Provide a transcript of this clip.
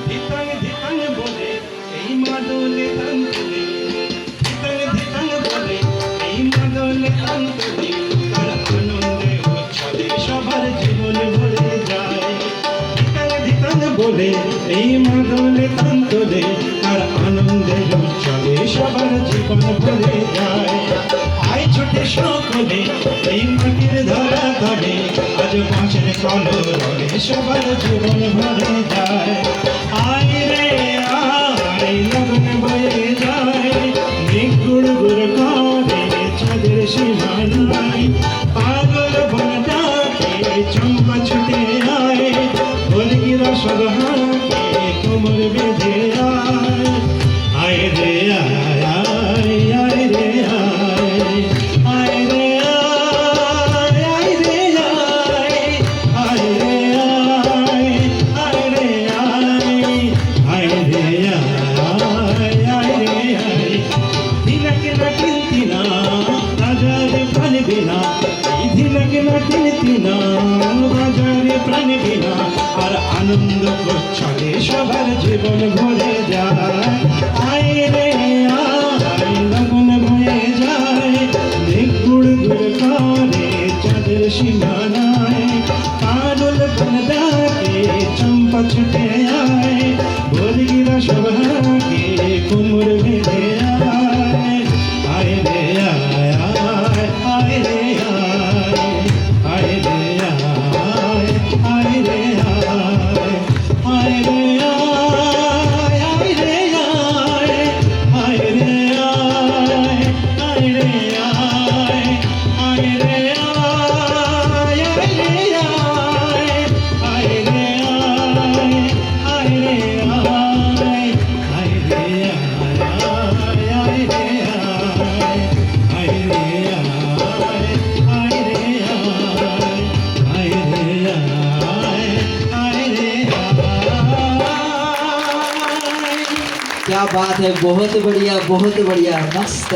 ধিতাং ধিতাং বলে এই মাদলে তান্তনে, ধিতাং ধিতাং বলে এই মাদলে তান্তনে, তার আনন্দে উচ্ছলে সবার জীবন ভরে যায়। ধিতাং ধিতাং বলে এই মাদলে তান্তনে, তার আনন্দে উচ্ছলে সবার জীবন ভরে যায়। আয় ছোটে সকলে এই মাটির ধরা তবে, আজ বাঁশের কলরবে সবার জীবন ভরে যায়। আয় রে আয় লগন বয়ে যায়, মেঘ গুড় গুড় করে চাঁদের সীমানায়, পাগল বন ডাকে চম্পা ছুটে আয়, বলগিরা সব হাঁকে কোমর বেঁধে আয়। আয় রে আয় আয় আয় রে আয়, আয় রে আয় আয় রে আয়, আয় রে আয় আয় রে আয়, আয় রে আয় আয় রে আয়। ধিলাকে না কিনতি না বাজারে প্রাণ বিনা, এই ধিলাকে না কিনতি না বাজারে প্রাণ বিনা, আর আনন্দ উচ্ছলে সবার জীবন ভরে যায়। আয় রে আয় লগন বয়ে যায়, মেঘ গুড় গুড় করে চাঁদের সীমানায়, পাগল বন ডাকে চম্পা ছুটে আয়, বলগিরা সব হাঁকে কোমর বেঁধে আয়। আয় রে আয় আয় আয় রে আয়, আয় রে আয় আয় রে আয়, আয় রে আয় আয় রে আয়, আয় রে আয় আয় রে আয়, আয় রে আয় আয় রে আয়, আয় রে আয় আয় রে আয়, আয় রে আয় আয় রে আয়, আয় রে আয় আয় রে আয়, আয় রে আয় आय रे आय। क्या बात है, बहुत बढ़िया मस्त।